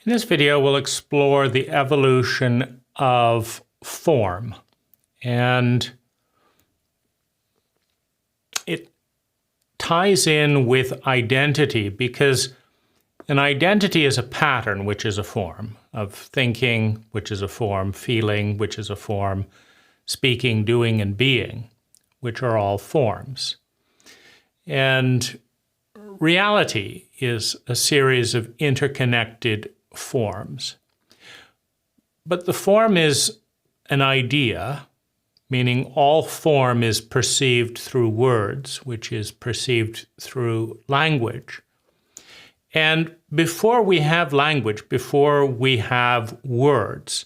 In this video, we'll explore the evolution of form, and it ties in with identity because an identity is a pattern, which is a form of thinking, which is a form, feeling, which is a form, speaking, doing, and being, which are all forms. And reality is a series of interconnected forms. But the form is an idea, meaning all form is perceived through words, which is perceived through language. And before we have language, before we have words,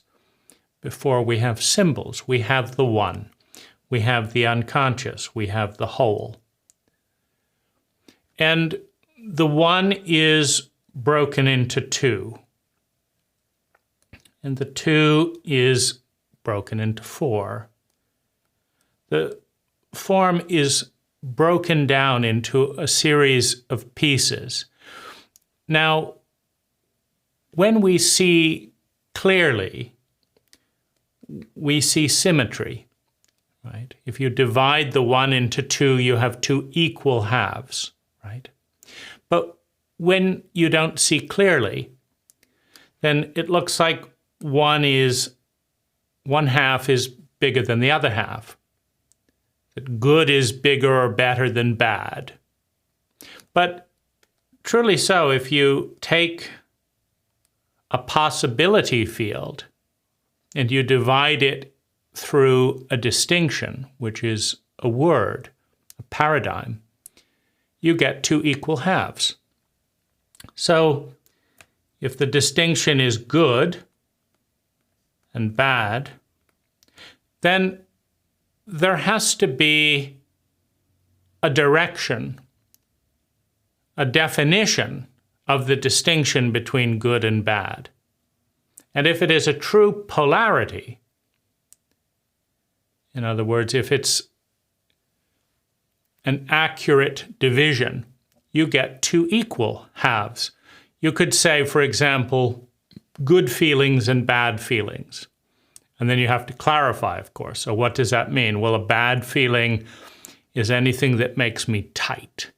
before we have symbols, we have the one, we have the unconscious, we have the whole. And the one is broken into two. And the two is broken into four. The form is broken down into a series of pieces. Now, when we see clearly, we see symmetry, right? If you divide the one into two, you have two equal halves, right? But when you don't see clearly, then it looks like one half is bigger than the other half. That good is bigger or better than bad. But truly so, if you take a possibility field and you divide it through a distinction, which is a word, a paradigm, you get two equal halves. So if the distinction is good and bad, then there has to be a direction, a definition of the distinction between good and bad. And if it is a true polarity, in other words, if it's an accurate division, you get two equal halves. You could say, for example, good feelings and bad feelings. And then you have to clarify, of course. So what does that mean? Well, a bad feeling is anything that makes me tight,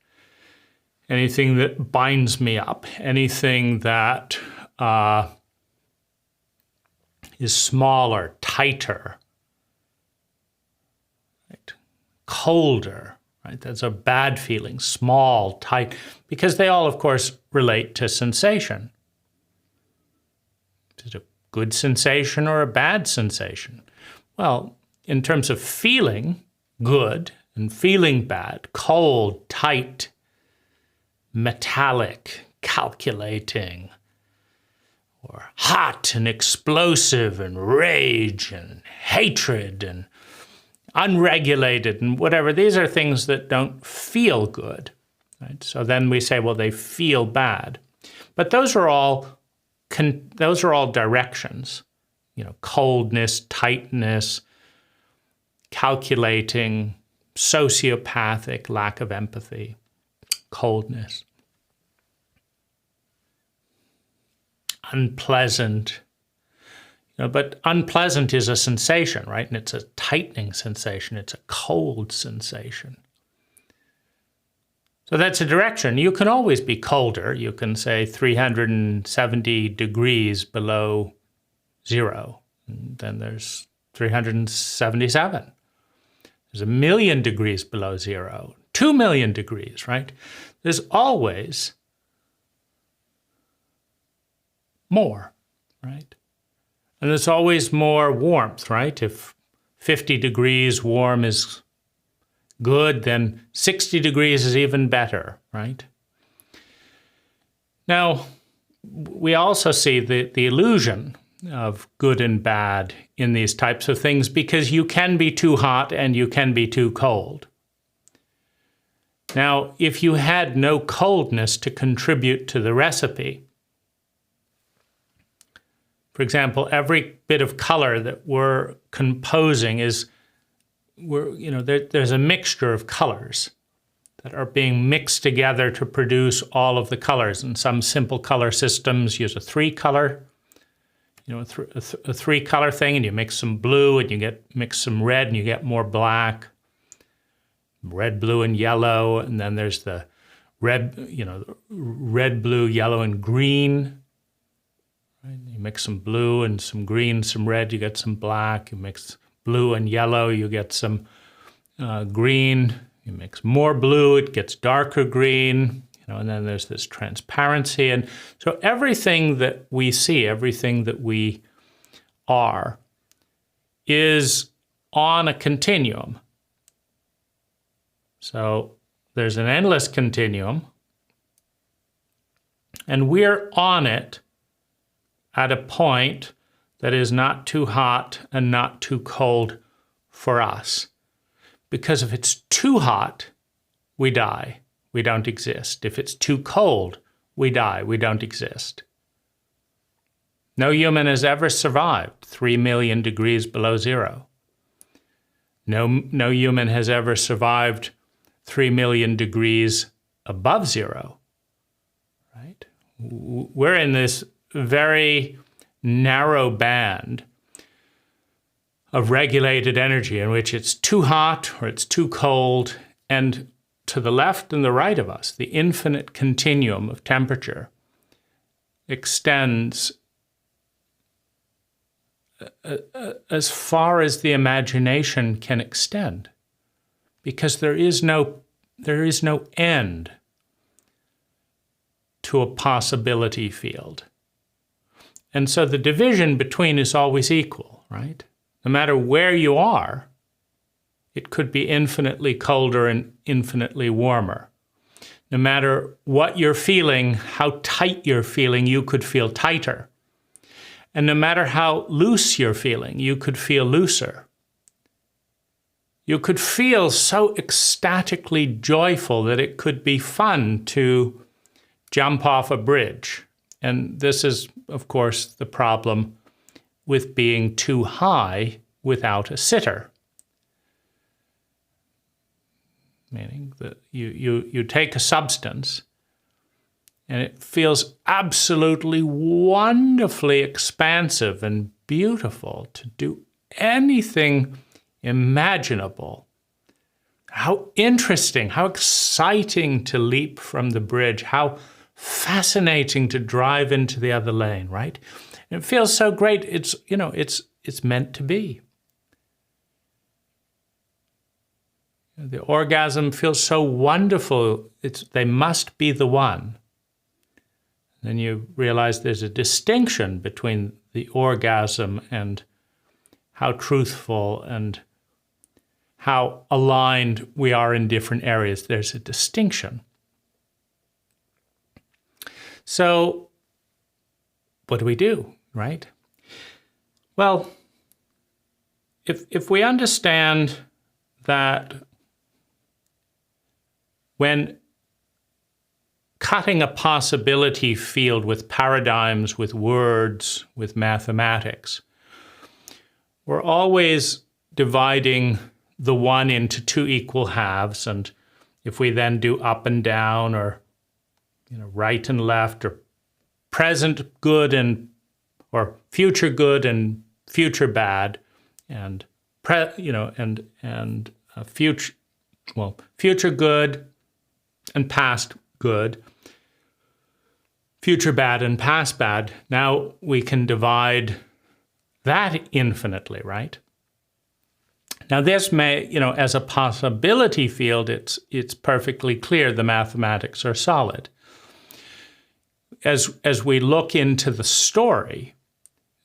anything that binds me up, anything that is smaller, tighter, right? Colder, right? That's a bad feeling, small, tight, because they all, of course, relate to sensation. Is it a good sensation or a bad sensation? Well, in terms of feeling good and feeling bad, cold, tight, metallic, calculating, or hot and explosive and rage and hatred and unregulated and whatever. These are things that don't feel good, right? So then we say, well, they feel bad. But those are all directions, coldness, tightness, calculating, sociopathic, lack of empathy, coldness, unpleasant. But unpleasant is a sensation, right? And it's a tightening sensation. It's a cold sensation. So that's a direction. You can always be colder. You can say 370 degrees below zero. And then there's 377. There's 1,000,000 degrees below zero. 2,000,000 degrees, right? There's always more, right? And there's always more warmth, right? If 50 degrees warm is good, then 60 degrees is even better, right? Now, we also see the illusion of good and bad in these types of things because you can be too hot and you can be too cold. Now, if you had no coldness to contribute to the recipe, for example, every bit of color that we're composing there's a mixture of colors that are being mixed together to produce all of the colors. And some simple color systems use a three-color, a three-color thing, and you mix some blue, and you mix some red, and you get more black. Red, blue, and yellow, and then there's the red, red, blue, yellow, and green. Right? You mix some blue and some green, some red, you get some black. You mix blue and yellow, you get some green. You mix more blue, it gets darker green. And then there's this transparency. And so everything that we see, everything that we are, is on a continuum. So there's an endless continuum, and we're on it at a point that is not too hot and not too cold for us. Because if it's too hot, we die. We don't exist. If it's too cold, we die. We don't exist. No human has ever survived 3 million degrees below zero. No human has ever survived 3 million degrees above zero, right? We're in this very narrow band of regulated energy in which it's too hot or it's too cold, and to the left and the right of us, the infinite continuum of temperature extends as far as the imagination can extend, because there is no end to a possibility field. And so the division between is always equal, right? No matter where you are, it could be infinitely colder and infinitely warmer. No matter what you're feeling, how tight you're feeling, you could feel tighter. And no matter how loose you're feeling, you could feel looser. You could feel so ecstatically joyful that it could be fun to jump off a bridge. And this is, of course, the problem with being too high without a sitter. Meaning that you take a substance and it feels absolutely wonderfully expansive and beautiful to do anything imaginable. How interesting, how exciting to leap from the bridge, how fascinating to drive into the other lane, right? And it feels so great. It's meant to be. The orgasm feels so wonderful. They must be the one. Then you realize there's a distinction between the orgasm and how truthful and how aligned we are in different areas. There's a distinction. So what do, right? Well, if we understand that when cutting a possibility field with paradigms, with words, with mathematics, we're always dividing the one into two equal halves, and if we then do up and down, or right and left, or present good and or future good and future bad, and future good and past good, future bad and past bad. Now we can divide that infinitely, right? Now this may, as a possibility field, it's perfectly clear the mathematics are solid. As we look into the story,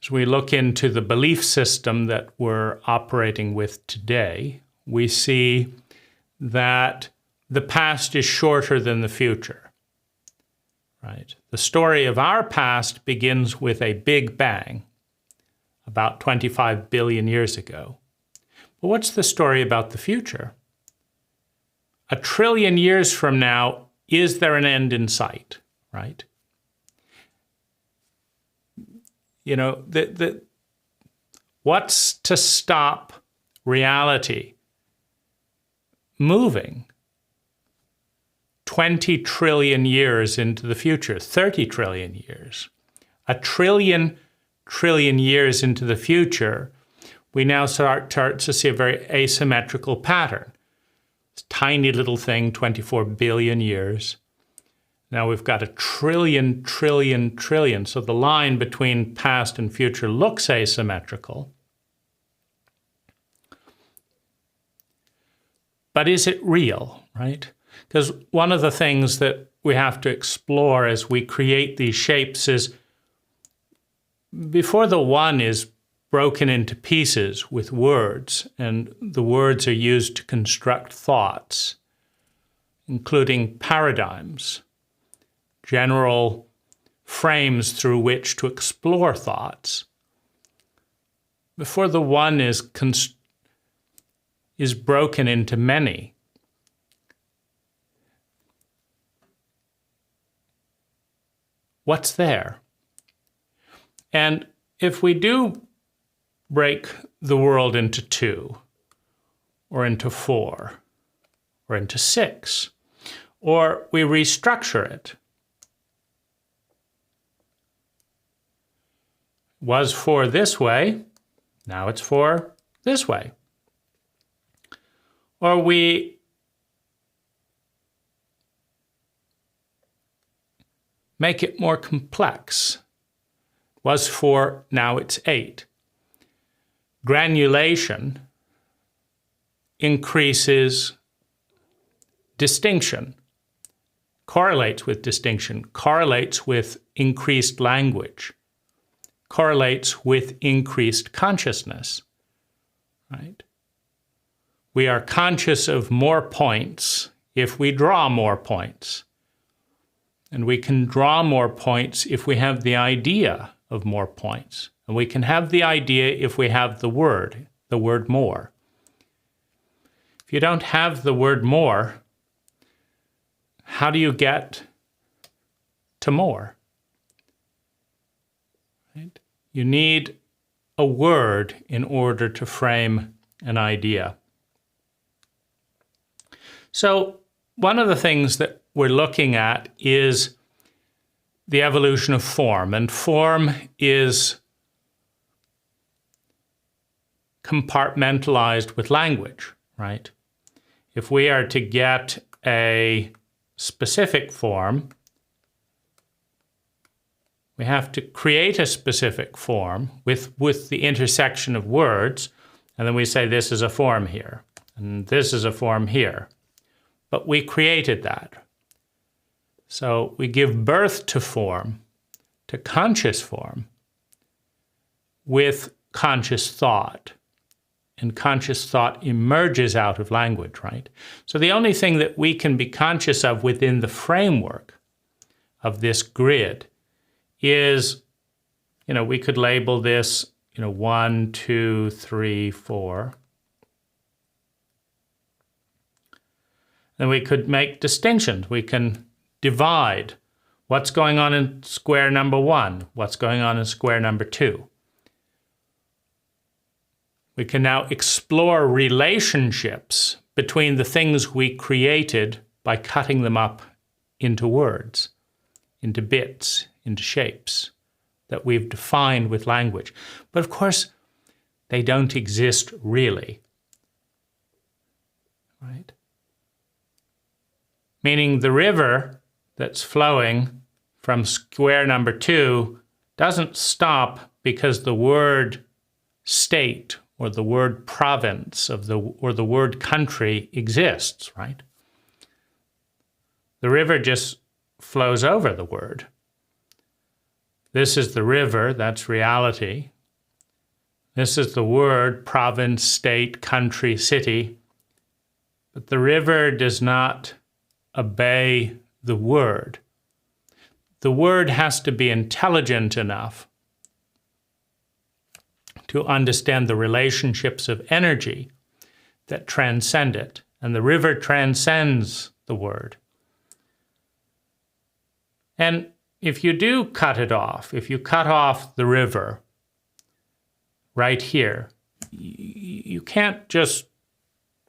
as we look into the belief system that we're operating with today, we see that the past is shorter than the future, right? The story of our past begins with a big bang about 25 billion years ago. But what's the story about the future? 1 trillion years from now, is there an end in sight, right? What's to stop reality moving? 20 trillion years into the future, 30 trillion years, a trillion years into the future, we now start to see a very asymmetrical pattern. This tiny little thing, 24 billion years. Now we've got a trillion. So the line between past and future looks asymmetrical. But is it real, right? Because one of the things that we have to explore as we create these shapes is before the one is broken into pieces with words, and the words are used to construct thoughts, including paradigms, general frames through which to explore thoughts. Before the one is broken into many, what's there? And if we do break the world into 2, or into 4, or into 6, or we restructure it, was for this way, now it's for this way. Or we make it more complex. Was for, now it's 8. Granulation increases distinction, correlates with distinction, correlates with increased language, correlates with increased consciousness, right? We are conscious of more points if we draw more points. And we can draw more points if we have the idea of more points. And we can have the idea if we have the word more. If you don't have the word more, how do you get to more? Right? You need a word in order to frame an idea. So one of the things that we're looking at is the evolution of form, and form is compartmentalized with language, right? If we are to get a specific form, we have to create a specific form with the intersection of words, and then we say this is a form here, and this is a form here. But we created that. So we give birth to form, to conscious form, with conscious thought. And conscious thought emerges out of language, right? So the only thing that we can be conscious of within the framework of this grid is, we could label this, 1, 2, 3, 4. And we could make distinctions. We can divide what's going on in square number 1, what's going on in square number 2. We can now explore relationships between the things we created by cutting them up into words, into bits, into shapes that we've defined with language. But of course, they don't exist really, right? Meaning the river that's flowing from square number 2 doesn't stop because the word state or the word province or the word country exists, right? The river just flows over the word. This is the river, that's reality. This is the word, province, state, country, city. But the river does not obey the word. The word has to be intelligent enough to understand the relationships of energy that transcend it. And the river transcends the word. And if you do cut it off, if you cut off the river right here, you can't just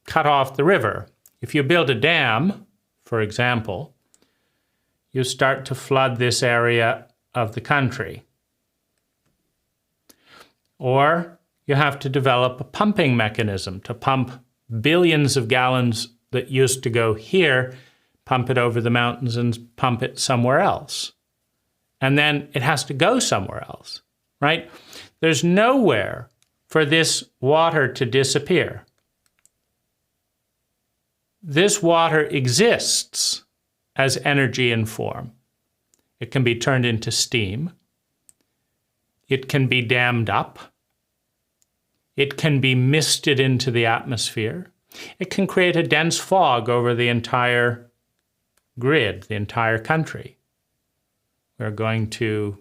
cut off the river. If you build a dam, for example, you start to flood this area of the country. Or you have to develop a pumping mechanism to pump billions of gallons that used to go here, pump it over the mountains and pump it somewhere else. And then it has to go somewhere else, right? There's nowhere for this water to disappear. This water exists as energy in form. It can be turned into steam. It can be dammed up. It can be misted into the atmosphere. It can create a dense fog over the entire grid, the entire country. We're going to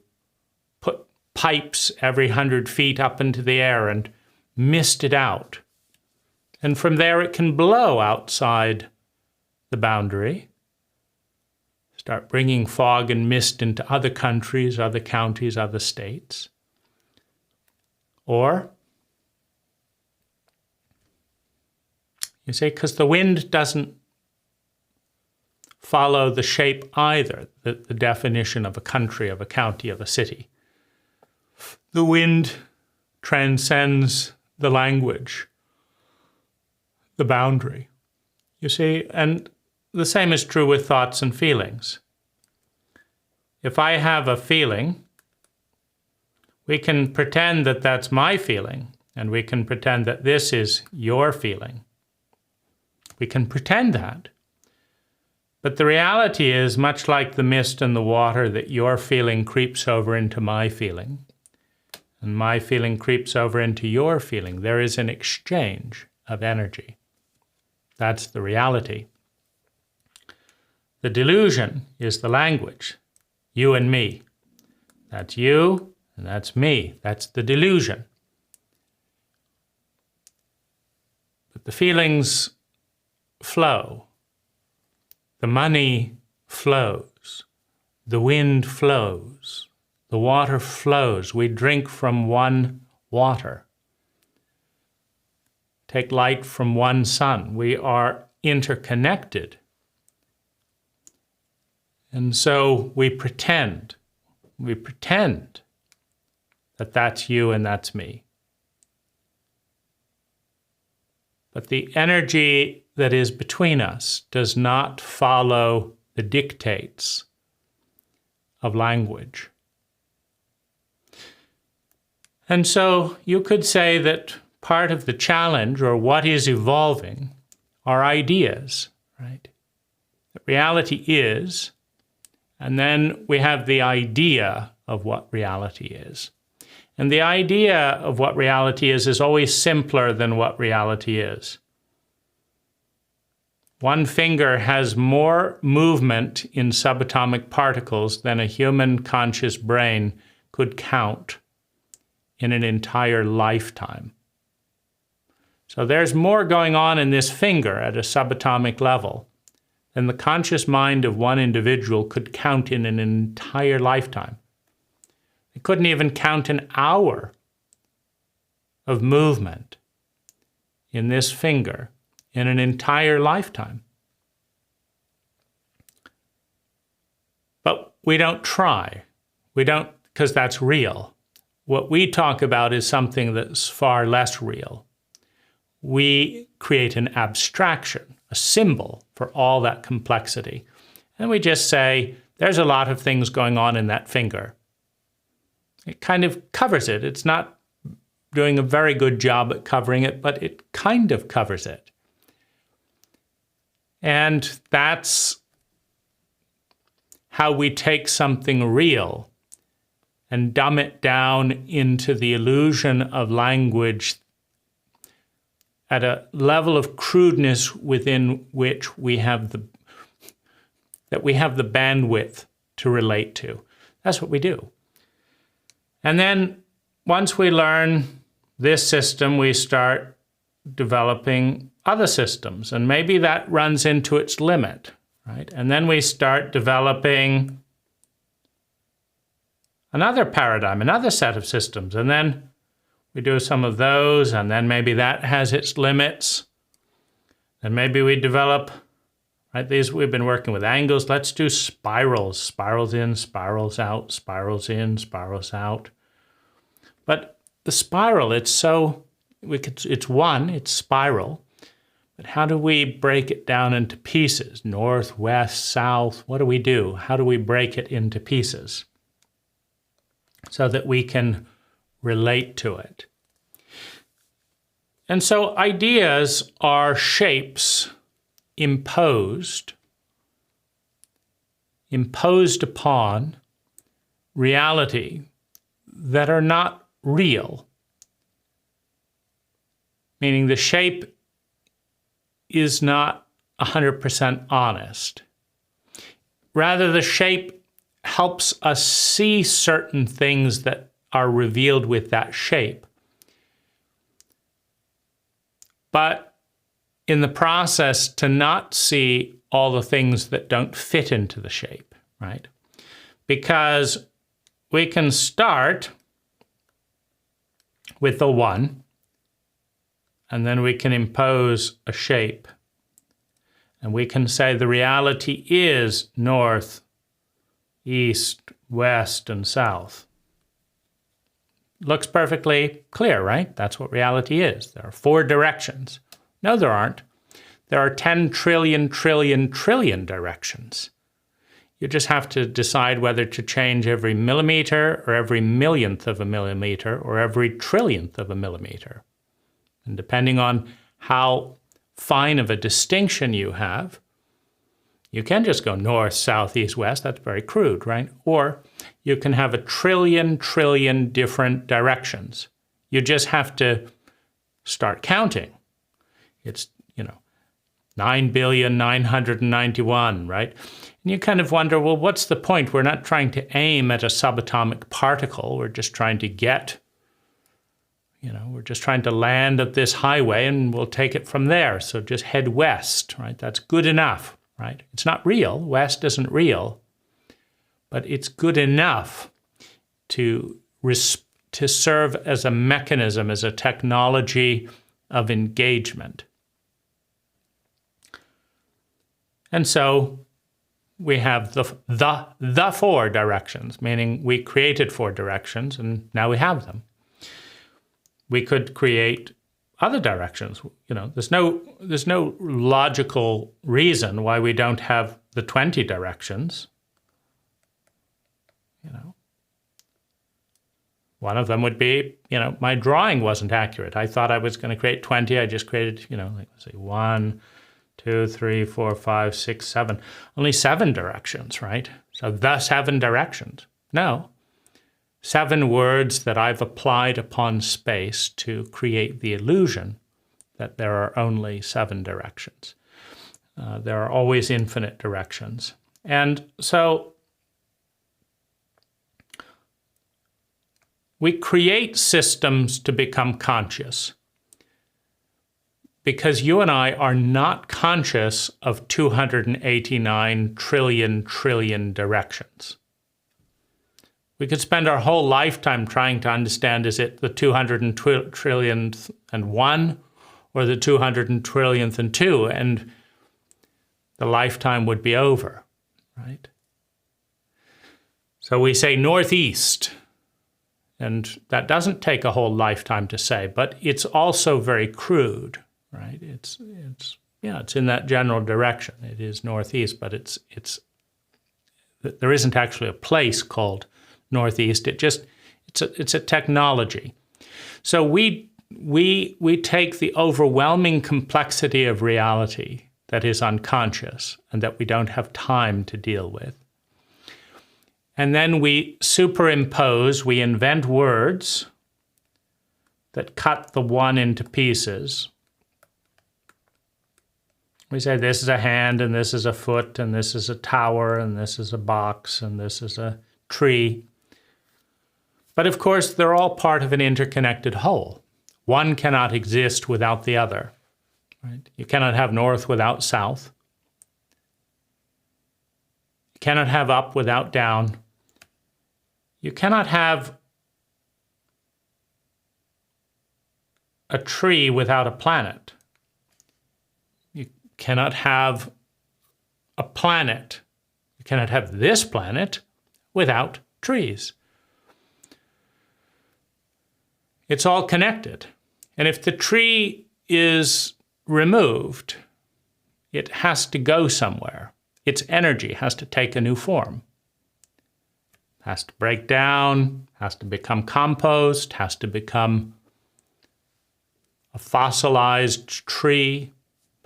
put pipes every 100 feet up into the air and mist it out. And from there it can blow outside the boundary, start bringing fog and mist into other countries, other counties, other states. Or, you say, because the wind doesn't follow the shape either, the definition of a country, of a county, of a city. The wind transcends the language, the boundary. You see, and the same is true with thoughts and feelings. If I have a feeling, we can pretend that that's my feeling, and we can pretend that this is your feeling. We can pretend that. But the reality is, much like the mist and the water, that your feeling creeps over into my feeling, and my feeling creeps over into your feeling. There is an exchange of energy. That's the reality. The delusion is the language. You and me. That's you, and that's me. That's the delusion. But the feelings flow. The money flows. The wind flows. The water flows. We drink from one water. Take light from one sun. We are interconnected. And so we pretend that that's you and that's me. But the energy that is between us does not follow the dictates of language. And so you could say that part of the challenge, or what is evolving, are ideas, right? That reality is, and then we have the idea of what reality is. And the idea of what reality is always simpler than what reality is. One finger has more movement in subatomic particles than a human conscious brain could count in an entire lifetime. So there's more going on in this finger at a subatomic level than the conscious mind of one individual could count in an entire lifetime. They couldn't even count an hour of movement in this finger in an entire lifetime. But we don't try. We don't, because that's real. What we talk about is something that's far less real. We create an abstraction, a symbol for all that complexity. And we just say, there's a lot of things going on in that finger. It kind of covers it. It's not doing a very good job at covering it, but it kind of covers it. And that's how we take something real and dumb it down into the illusion of language at a level of crudeness within which we have the bandwidth to relate to. That's what we do. And then once we learn this system, we start developing other systems, and maybe that runs into its limit, right? And then we start developing another paradigm, another set of systems, and then we do some of those, and then maybe that has its limits, and maybe we develop right? These, we've been working with angles. Let's do spirals. Spirals in, spirals out, spirals in, spirals out. But the spiral, it's spiral. But how do we break it down into pieces? North, west, south, what do we do? How do we break it into pieces so that we can relate to it? And so ideas are shapes imposed upon reality that are not real. Meaning the shape is not 100% honest. Rather, the shape helps us see certain things that are revealed with that shape. But in the process, to not see all the things that don't fit into the shape, right? Because we can start with the one, and then we can impose a shape. And we can say the reality is north, east, west, and south. Looks perfectly clear, right? That's what reality is. There are 4 directions. No, there aren't. There are 10 trillion directions. You just have to decide whether to change every millimeter or every millionth of a millimeter or every trillionth of a millimeter. And depending on how fine of a distinction you have, you can just go north, south, east, west. That's very crude, right? Or you can have a trillion different directions. You just have to start counting. It's, 9,991,000,000, right? And you kind of wonder, well, what's the point? We're not trying to aim at a subatomic particle. We're just trying to get, we're just trying to land at this highway and we'll take it from there. So just head west, right? That's good enough, right? It's not real. West isn't real, but it's good enough to serve as a mechanism, as a technology of engagement. And so we have the 4 directions, meaning we created 4 directions and now we have them. We could create other directions. There's no logical reason why we don't have the 20 directions. One of them would be, my drawing wasn't accurate. I thought I was going to create 20. I just created, let's say 1, 2, 3, 4, 5, 6, 7. Only 7 directions, right? So the 7 directions. No. 7 words that I've applied upon space to create the illusion that there are only 7 directions. There are always infinite directions. And so we create systems to become conscious because you and I are not conscious of 289 trillion directions. We could spend our whole lifetime trying to understand, is it the 200 trillionth and 1 or the 200 trillionth and 2, and the lifetime would be over, right? So we say northeast, and that doesn't take a whole lifetime to say, but it's also very crude, right? It's in that general direction. It is northeast, but there isn't actually a place called northeast. It's a technology. So we take the overwhelming complexity of reality that is unconscious and that we don't have time to deal with. And then we superimpose, we invent words that cut the one into pieces. We say this is a hand, and this is a foot, and this is a tower, and this is a box, and this is a tree. But of course, they're all part of an interconnected whole. One cannot exist without the other. Right? You cannot have north without south. You cannot have up without down. You cannot have a tree without a planet. You cannot have a planet. You cannot have this planet without trees. It's all connected. And if the tree is removed, it has to go somewhere. Its energy has to take a new form. Has to break down, has to become compost, has to become a fossilized tree,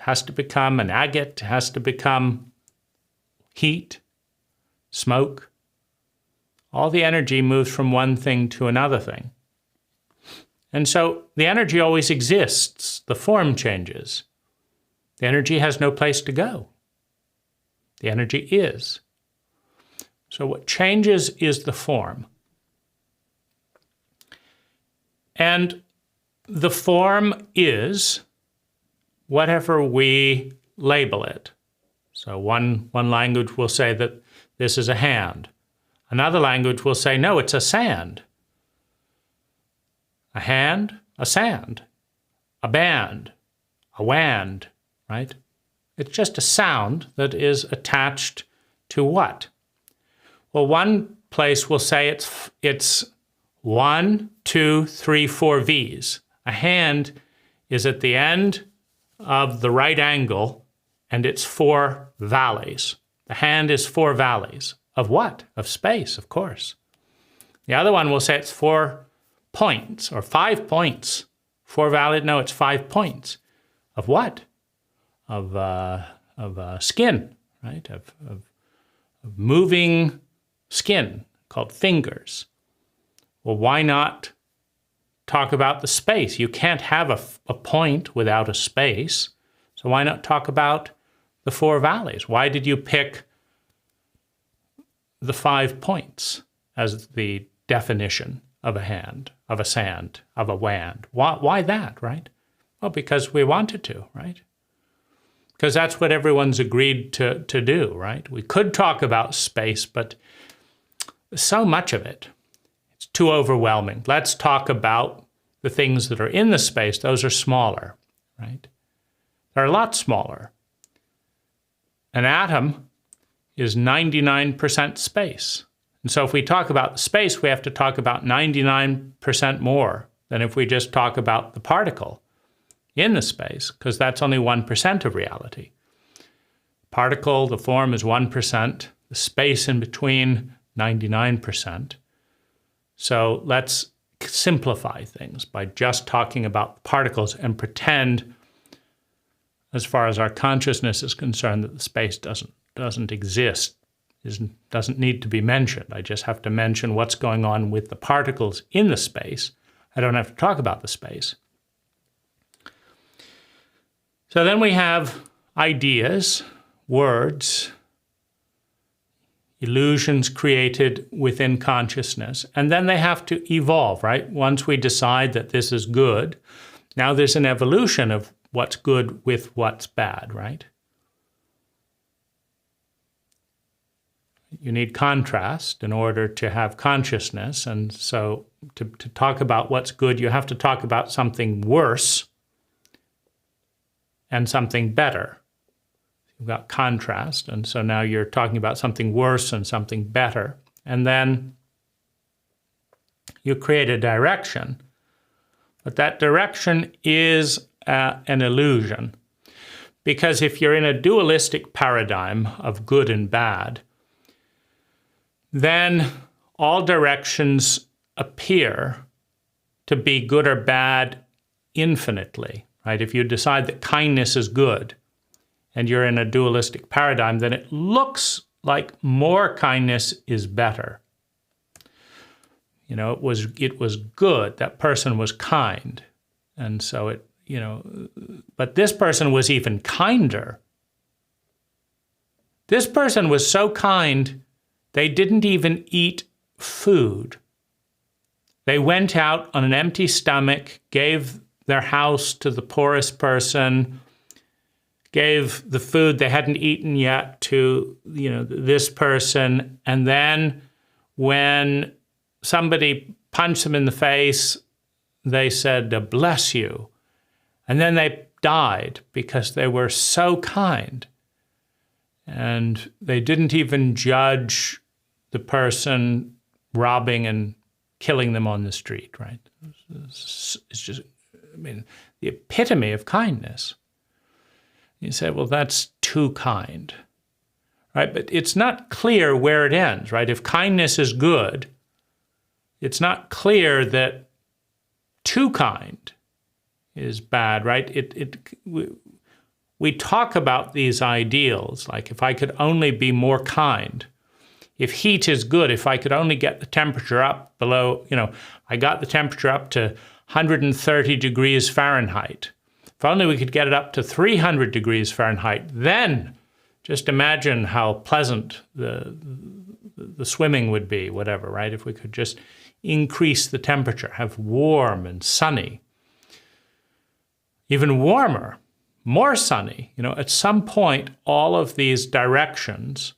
has to become an agate, has to become heat, smoke. All the energy moves from one thing to another thing. And so the energy always exists. The form changes. The energy has no place to go. The energy is. So what changes is the form. And the form is whatever we label it. So one language will say that this is a hand. Another language will say, no, it's a sand. A hand, a sand, a band, a wand, right? It's just a sound that is attached to what? Well, one place will say it's 1, 2, 3, 4 V's. A hand is at the end of the right angle, and it's 4 valleys. The hand is 4 valleys. Of what? Of space, of course. The other one will say it's 4 points, or 5 points. 4 valleys, no, it's 5 points. Of what? Of skin, right? Of moving skin, called fingers. Well, why not talk about the space? You can't have a point without a space. So why not talk about the 4 valleys? Why did you pick the 5 points as the definition of a hand, of a sand, of a wand? Why that, right? Well, because we wanted to, right? Because that's what everyone's agreed to do, right? We could talk about space, but so much of it, it's too overwhelming. Let's talk about the things that are in the space. Those are smaller, right? They're a lot smaller. An atom is 99% space. And so if we talk about the space, we have to talk about 99% more than if we just talk about the particle in the space, because that's only 1% of reality. Particle, the form is 1%, the space in between, 99%. So let's simplify things by just talking about particles and pretend, as far as our consciousness is concerned, that the space doesn't exist, doesn't need to be mentioned. I just have to mention what's going on with the particles in the space. I don't have to talk about the space. So then we have ideas, words, illusions created within consciousness, and then they have to evolve, right? Once we decide that this is good, now there's an evolution of what's good with what's bad, right? You need contrast in order to have consciousness, and so to talk about what's good, you have to talk about something worse and something better. You've got contrast, and so now you're talking about something worse and something better. And then you create a direction, but that direction is an illusion. Because if you're in a dualistic paradigm of good and bad, then all directions appear to be good or bad infinitely, right? If you decide that kindness is good, and you're in a dualistic paradigm, then it looks like more kindness is better. You know, it was good. That person was kind. And so it, you know, but this person was even kinder. This person was so kind, they didn't even eat food. They went out on an empty stomach, gave their house to the poorest person, gave the food they hadn't eaten yet to, you know, this person, and then when somebody punched them in the face, they said, "Bless you." And then they died because they were so kind. And they didn't even judge the person robbing and killing them on the street, right? It's just, I mean, the epitome of kindness. You say, well, that's too kind, right? But it's not clear where it ends, right? If kindness is good, it's not clear that too kind is bad, right? We talk about these ideals, like if I could only be more kind, if heat is good, if I could only get the temperature up below, I got the temperature up to 130 degrees Fahrenheit. If only we could get it up to 300 degrees Fahrenheit, then just imagine how pleasant the swimming would be, whatever, right? If we could just increase the temperature, have warm and sunny, even warmer, more sunny. At some point, all of these directions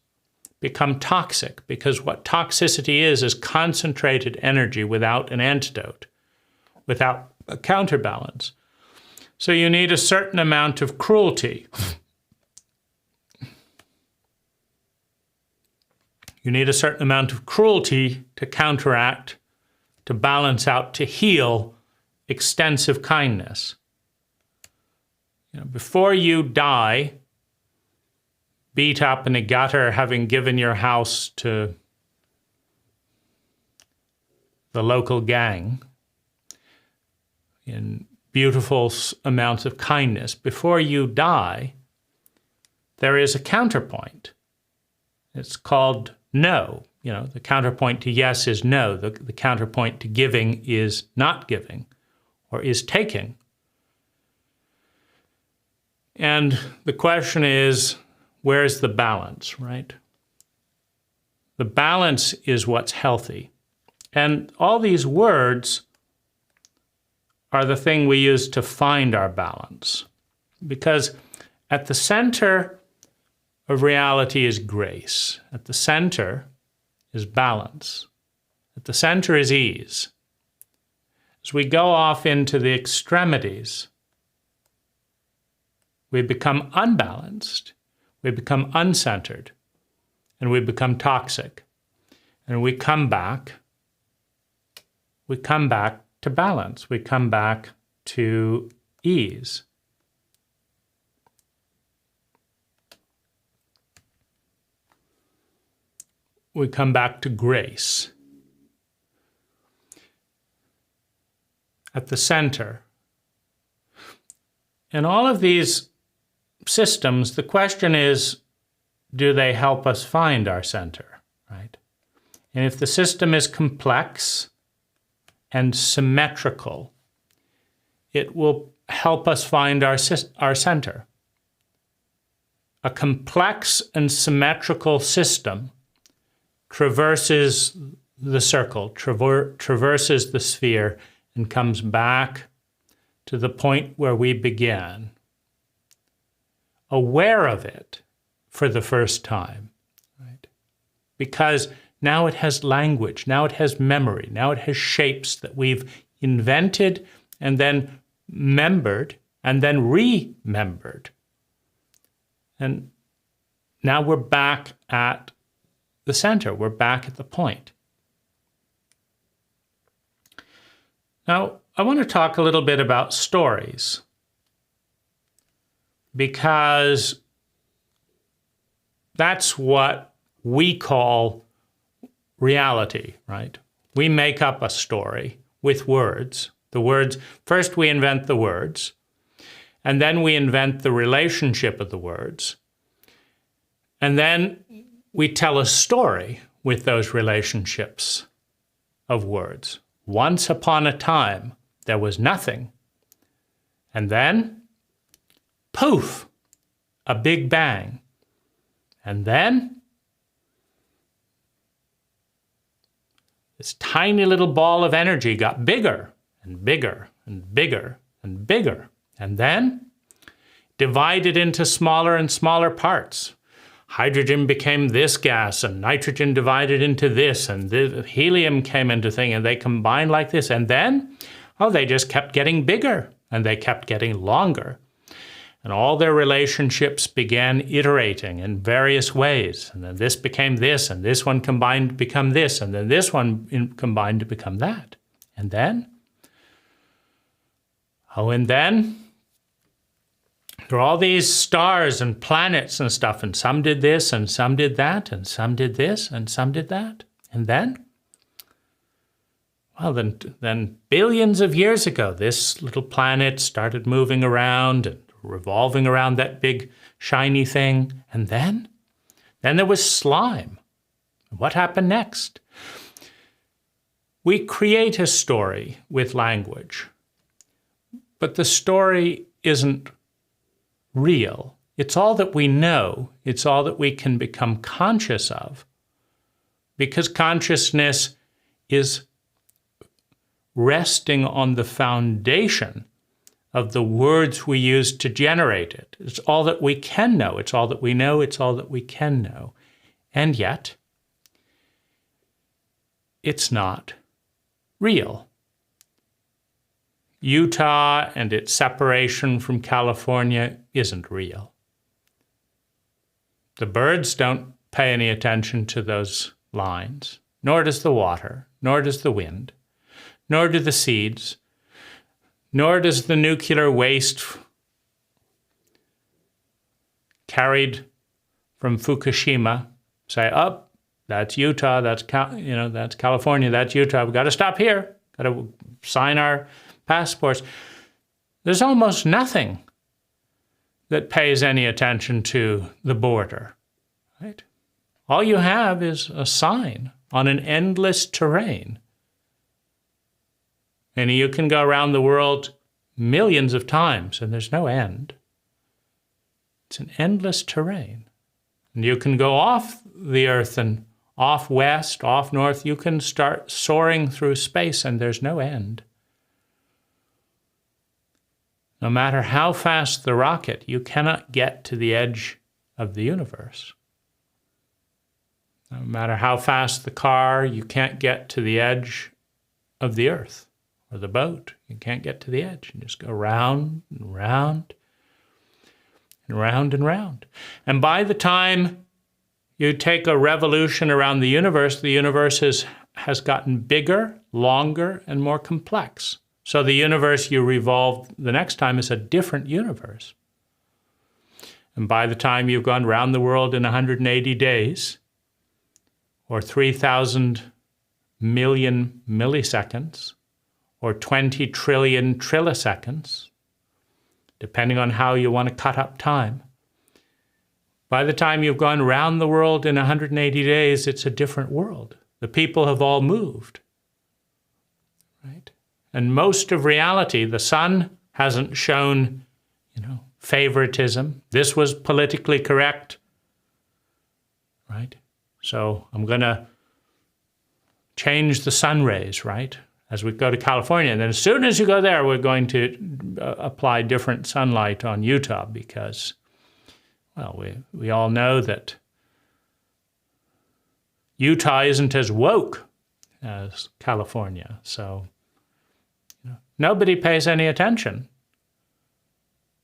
become toxic, because what toxicity is concentrated energy without an antidote, without a counterbalance. So you need a certain amount of cruelty. You need a certain amount of cruelty to counteract, to balance out, to heal extensive kindness. Before you die, beat up in a gutter, having given your house to the local gang in beautiful amounts of kindness, before you die, there is a counterpoint. It's called no. The counterpoint to yes is no. The counterpoint to giving is not giving, or is taking. And the question is, where's the balance, right? The balance is what's healthy. And all these words are the thing we use to find our balance. Because at the center of reality is grace. At the center is balance. At the center is ease. As we go off into the extremities, we become unbalanced, we become uncentered, and we become toxic. And we come back to balance. We come back to ease. We come back to grace. At the center. In all of these systems, the question is, do they help us find our center, right? And if the system is complex and symmetrical, it will help us find our center. A complex and symmetrical system traverses the circle, traverses the sphere, and comes back to the point where we began, aware of it for the first time, right? Because now it has language, now it has memory, now it has shapes that we've invented and then membered and then remembered. And now we're back at the center, we're back at the point. Now, I want to talk a little bit about stories, because that's what we call reality, right? We make up a story with words. The words, first we invent the words, and then we invent the relationship of the words, and then we tell a story with those relationships of words. Once upon a time, there was nothing. And then, poof, a big bang. And then, this tiny little ball of energy got bigger and bigger and bigger and bigger. And then, divided into smaller and smaller parts. Hydrogen became this gas, and nitrogen divided into this, and the helium came into thing, and they combined like this. And then, they just kept getting bigger, and they kept getting longer. And all their relationships began iterating in various ways. And then this became this, and this one combined to become this, and then this one combined to become that. And then? And then there are all these stars and planets and stuff, and some did this, and some did that, and some did this, and some did that. And then? Well, then billions of years ago, this little planet started moving around and revolving around that big shiny thing. And then there was slime. What happened next? We create a story with language, but the story isn't real. It's all that we know. It's all that we can become conscious of, because consciousness is resting on the foundation of the words we use to generate it. It's all that we can know. It's all that we know. It's all that we can know. And yet, it's not real. Utah and its separation from California isn't real. The birds don't pay any attention to those lines, nor does the water, nor does the wind, nor do the seeds, nor does the nuclear waste carried from Fukushima say, oh, that's Utah, that's California, that's Utah, we've got to stop here, got to sign our passports. There's almost nothing that pays any attention to the border, right? All you have is a sign on an endless terrain. And you can go around the world millions of times, and there's no end. It's an endless terrain. And you can go off the earth and off west, off north. You can start soaring through space, and there's no end. No matter how fast the rocket, you cannot get to the edge of the universe. No matter how fast the car, you can't get to the edge of the earth. Or the boat, you can't get to the edge. You just go round and round and round and round. And by the time you take a revolution around the universe has gotten bigger, longer, and more complex. So the universe you revolve the next time is a different universe. And by the time you've gone around the world in 180 days, or 3,000 million milliseconds, or 20 trillion trilliseconds, depending on how you want to cut up time. By the time you've gone around the world in 180 days, it's a different world. The people have all moved, right? And most of reality, the sun hasn't shown, favoritism. This was politically correct, right? So I'm going to change the sun rays, right? As we go to California. And then as soon as you go there, we're going to apply different sunlight on Utah because, well, we all know that Utah isn't as woke as California. So nobody pays any attention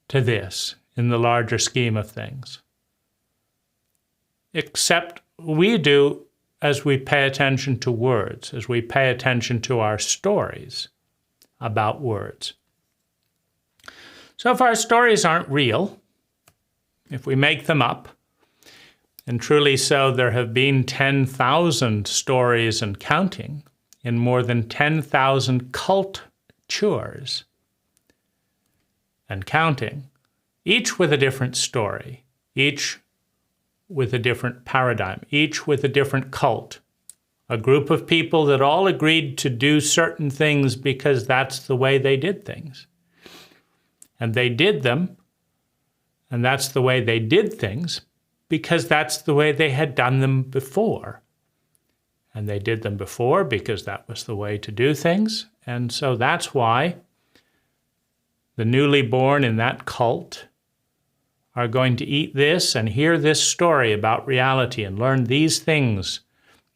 to this in the larger scheme of things, except we do as we pay attention to words, as we pay attention to our stories about words. So if our stories aren't real, if we make them up, and truly so, there have been 10,000 stories and counting in more than 10,000 cultures and counting, each with a different story, each with a different paradigm, each with a different cult, a group of people that all agreed to do certain things because that's the way they did things. And they did them, and that's the way they did things because that's the way they had done them before. And they did them before because that was the way to do things. And so that's why the newly born in that cult are going to eat this and hear this story about reality and learn these things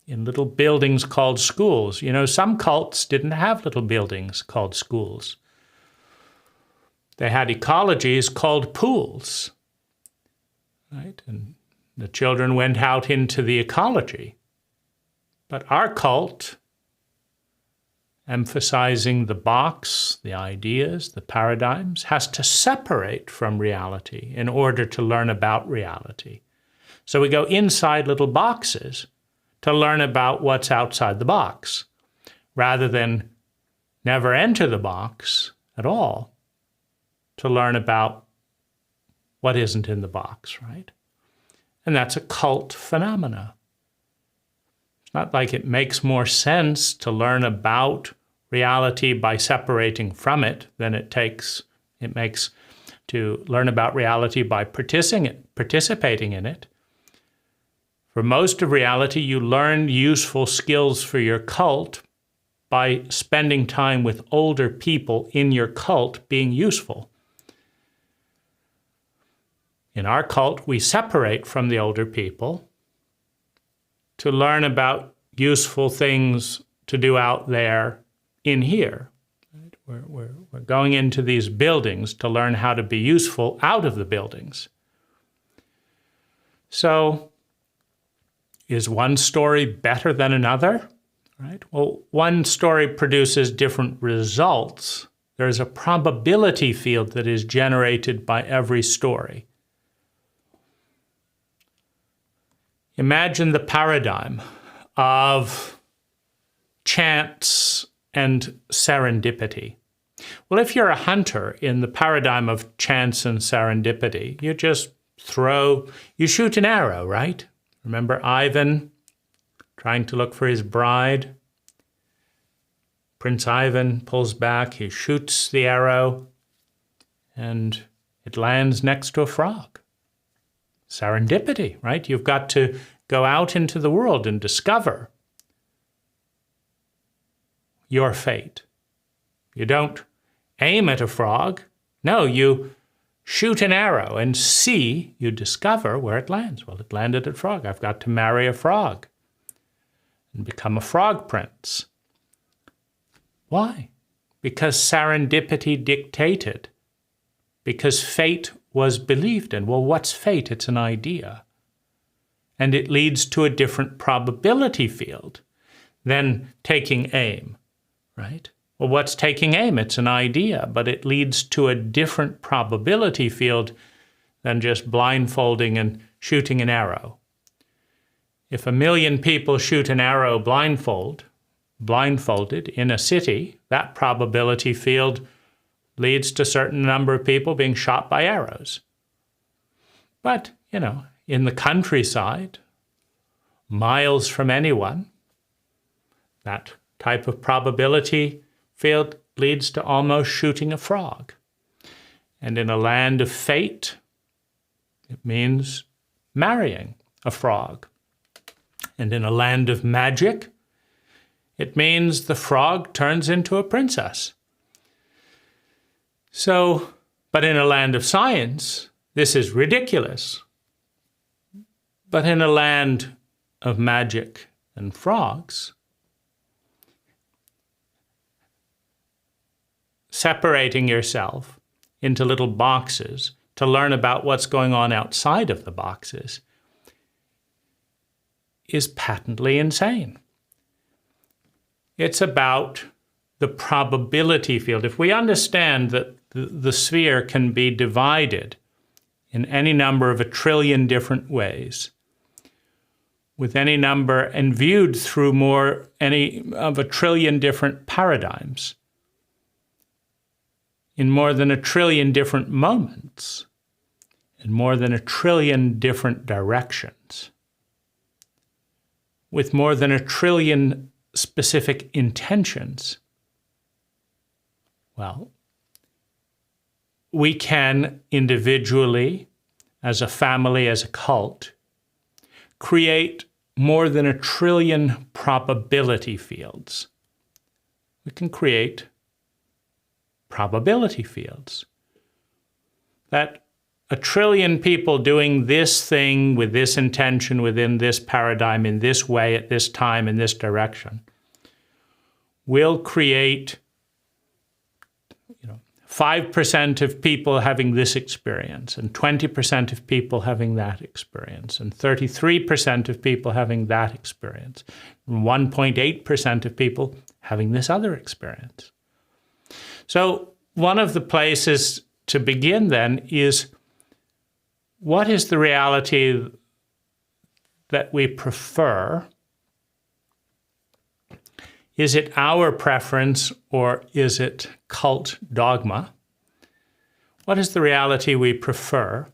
in little buildings called schools. Some cults didn't have little buildings called schools. they had ecologies called pools, right? And the children went out into the ecology. But our cult, emphasizing the box, the ideas, the paradigms, has to separate from reality in order to learn about reality. So we go inside little boxes to learn about what's outside the box, rather than never enter the box at all to learn about what isn't in the box, right? And that's a cult phenomena. It's not like it makes more sense to learn about reality by separating from it than it makes to learn about reality by participating in it. For most of reality, you learn useful skills for your cult by spending time with older people in your cult being useful. In our cult, we separate from the older people to learn about useful things to do out there in here. We're going into these buildings to learn how to be useful out of the buildings. So, is one story better than another? Right? Well, one story produces different results. There's a probability field that is generated by every story. Imagine the paradigm of chance and serendipity. Well, if you're a hunter in the paradigm of chance and serendipity, you shoot an arrow, right? Remember Ivan trying to look for his bride? Prince Ivan pulls back, he shoots the arrow, and it lands next to a frog. Serendipity, right? You've got to go out into the world and discover your fate. You don't aim at a frog. No, you shoot an arrow and you discover where it lands. Well, it landed at a frog. I've got to marry a frog and become a frog prince. Why? Because serendipity dictated. Because fate was believed in. Well, what's fate? It's an idea. And it leads to a different probability field than taking aim, right? Well, what's taking aim? It's an idea, but it leads to a different probability field than just blindfolding and shooting an arrow. If 1 million people shoot an arrow blindfolded in a city, that probability field leads to a certain number of people being shot by arrows. But, in the countryside, miles from anyone, that type of probability field leads to almost shooting a frog. And in a land of fate, it means marrying a frog. And in a land of magic, it means the frog turns into a princess. So, but in a land of science, this is ridiculous. But in a land of magic and frogs, separating yourself into little boxes to learn about what's going on outside of the boxes is patently insane. It's about the probability field. If we understand that the sphere can be divided in any number of 1 trillion different ways, with any number and viewed through any of 1 trillion different paradigms, in more than 1 trillion different moments, in more than 1 trillion different directions, with more than 1 trillion specific intentions, well, we can individually, as a family, as a cult, create more than 1 trillion probability fields. We can create probability fields. That 1 trillion people doing this thing with this intention, within this paradigm, in this way, at this time, in this direction, will create 5% of people having this experience, and 20% of people having that experience, and 33% of people having that experience, and 1.8% of people having this other experience. So one of the places to begin then is, what is the reality that we prefer? Is it our preference, or is it cult dogma? What is the reality we prefer?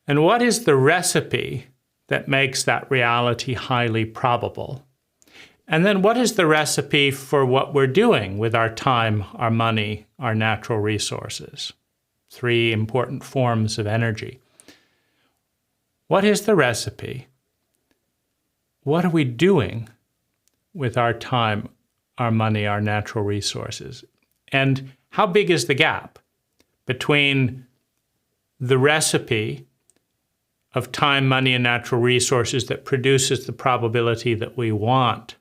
And what is the recipe that makes that reality highly probable? And then what is the recipe for what we're doing with our time, our money, our natural resources? 3 important forms of energy. What is the recipe? What are we doing with our time, our money, our natural resources? And how big is the gap between the recipe of time, money, and natural resources that produces the probability that we want,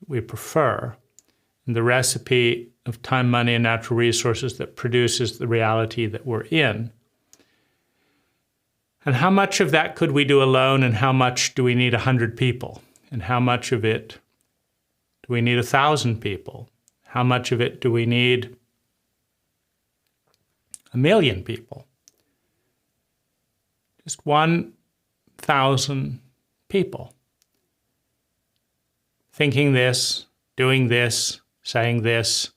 we prefer, and the recipe of time, money, and natural resources that produces the reality that we're in? And how much of that could we do alone, and how much do we need 100 people? And how much of it do we need 1,000 people? How much of it do we need 1,000,000 people? Just 1,000 people. Thinking this, doing this, saying this,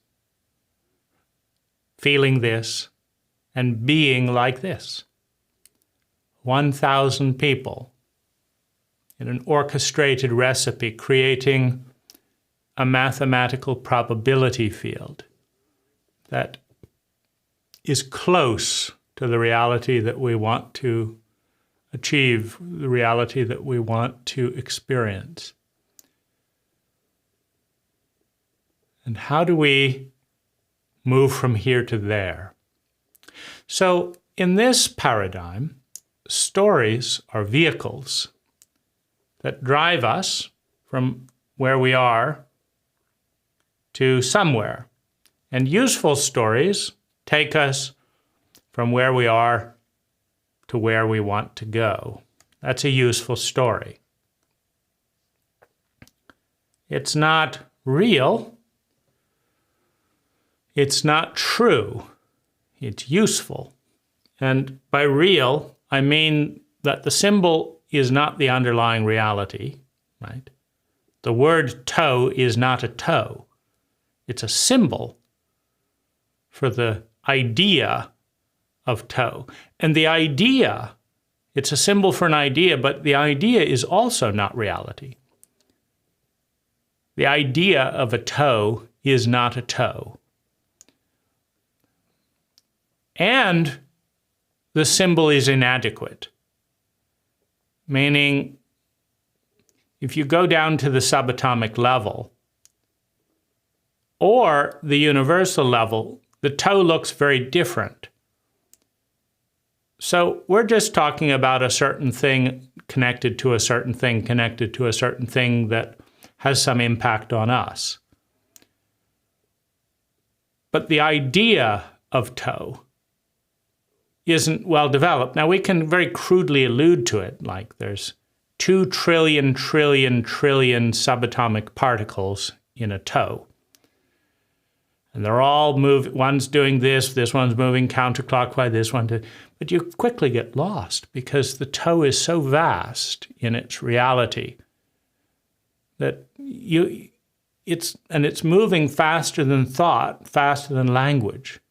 feeling this, and being like this. 1,000 people in an orchestrated recipe, creating a mathematical probability field that is close to the reality that we want to achieve, the reality that we want to experience. And how do we move from here to there? So in this paradigm, stories are vehicles that drive us from where we are to somewhere. And useful stories take us from where we are to where we want to go. That's a useful story. It's not real. It's not true. It's useful. And by real, I mean that the symbol is not the underlying reality, right? The word toe is not a toe. It's a symbol for the idea of toe. And the idea, it's a symbol for an idea, but the idea is also not reality. The idea of a toe is not a toe. And the symbol is inadequate. Meaning, if you go down to the subatomic level or the universal level, the toe looks very different. So we're just talking about a certain thing connected to a certain thing, connected to a certain thing that has some impact on us. But the idea of toe isn't well developed. Now, we can very crudely allude to it, like there's 2 trillion subatomic particles in a toe. And they're all one's doing this one's moving counterclockwise, this one did. But you quickly get lost because the toe is so vast in its reality that it's moving faster than thought, faster than language.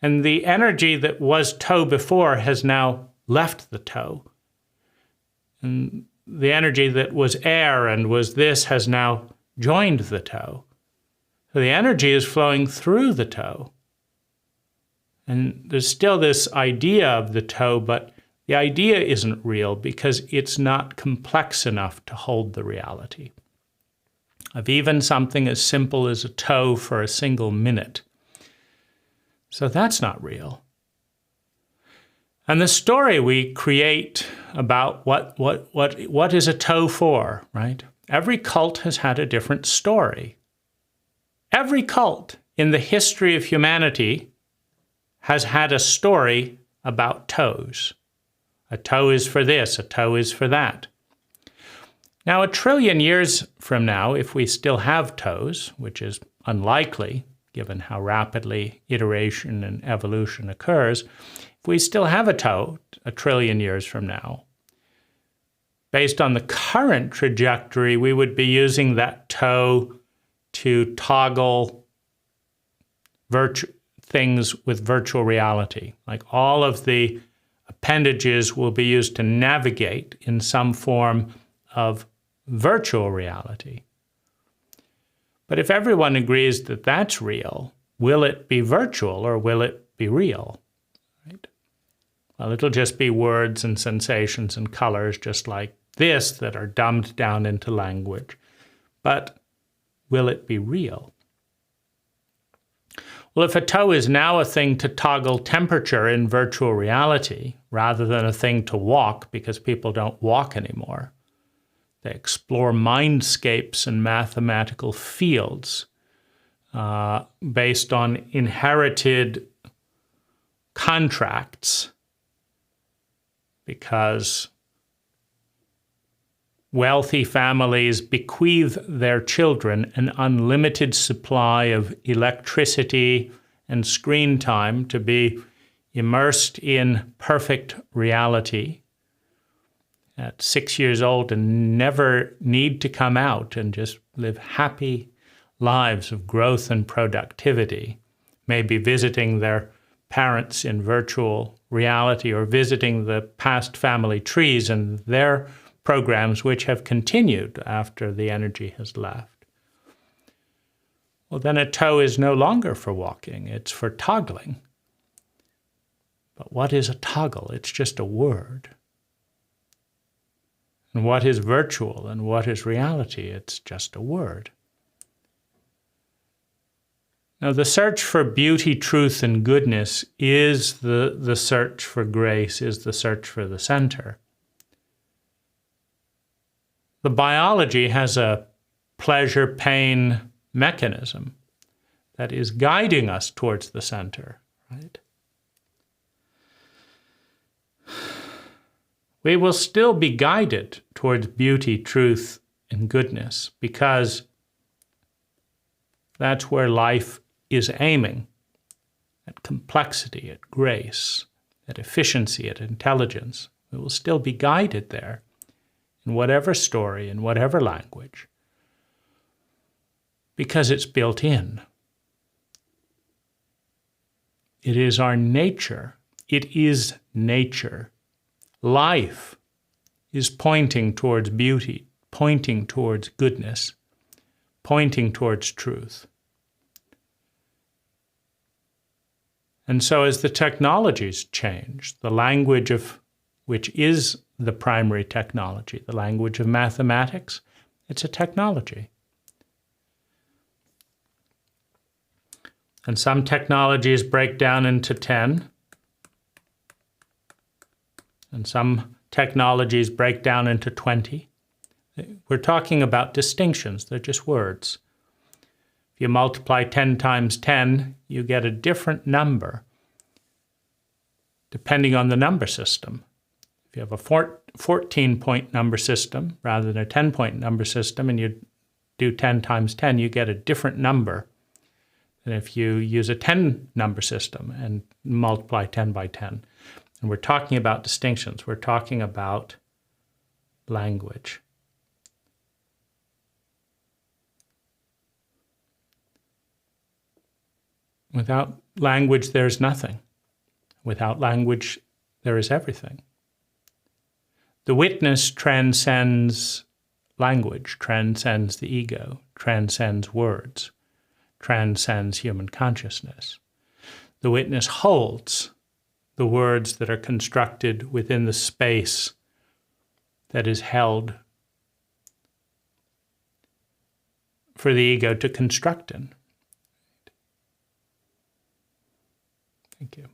And the energy that was toe before has now left the toe. And the energy that was air and was this has now joined the toe. So the energy is flowing through the toe. And there's still this idea of the toe, but the idea isn't real because it's not complex enough to hold the reality of even something as simple as a toe for a single minute. So that's not real. And the story we create about what is a toe for, right? Every cult has had a different story. Every cult in the history of humanity has had a story about toes. A toe is for this, a toe is for that. Now, 1 trillion years from now, if we still have toes, which is unlikely, given how rapidly iteration and evolution occurs, if we still have a toe 1 trillion years from now, based on the current trajectory, we would be using that toe to toggle things with virtual reality. Like all of the appendages will be used to navigate in some form of virtual reality. But if everyone agrees that that's real, will it be virtual or will it be real? Right? Well, it'll just be words and sensations and colors just like this that are dumbed down into language. But will it be real? Well, if a toe is now a thing to toggle temperature in virtual reality rather than a thing to walk because people don't walk anymore, they explore mindscapes and mathematical fields based on inherited contracts because wealthy families bequeath their children an unlimited supply of electricity and screen time to be immersed in perfect reality at 6 years old and never need to come out and just live happy lives of growth and productivity, maybe visiting their parents in virtual reality or visiting the past family trees and their programs which have continued after the energy has left. Well, then a toe is no longer for walking, it's for toggling. But what is a toggle? It's just a word. And what is virtual and what is reality? It's just a word. Now, the search for beauty, truth, and goodness is the search for grace, is the search for the center. The biology has a pleasure-pain mechanism that is guiding us towards the center, right? We will still be guided towards beauty, truth, and goodness because that's where life is aiming, at complexity, at grace, at efficiency, at intelligence. We will still be guided there in whatever story, in whatever language, because it's built in. It is our nature. It is nature. Life is pointing towards beauty, pointing towards goodness, pointing towards truth. And so as the technologies change, the language of which is the primary technology, the language of mathematics, it's a technology. And some technologies break down into 10, and some technologies break down into 20. We're talking about distinctions, they're just words. If you multiply 10 times 10, you get a different number depending on the number system. If you have a 14-point number system rather than a 10-point number system and you do 10 times 10, you get a different number than if you use a 10 number system and multiply 10 by 10. And we're talking about distinctions. We're talking about language. Without language, there's nothing. Without language, there is everything. The witness transcends language, transcends the ego, transcends words, transcends human consciousness. The witness holds the words that are constructed within the space that is held for the ego to construct in. Thank you.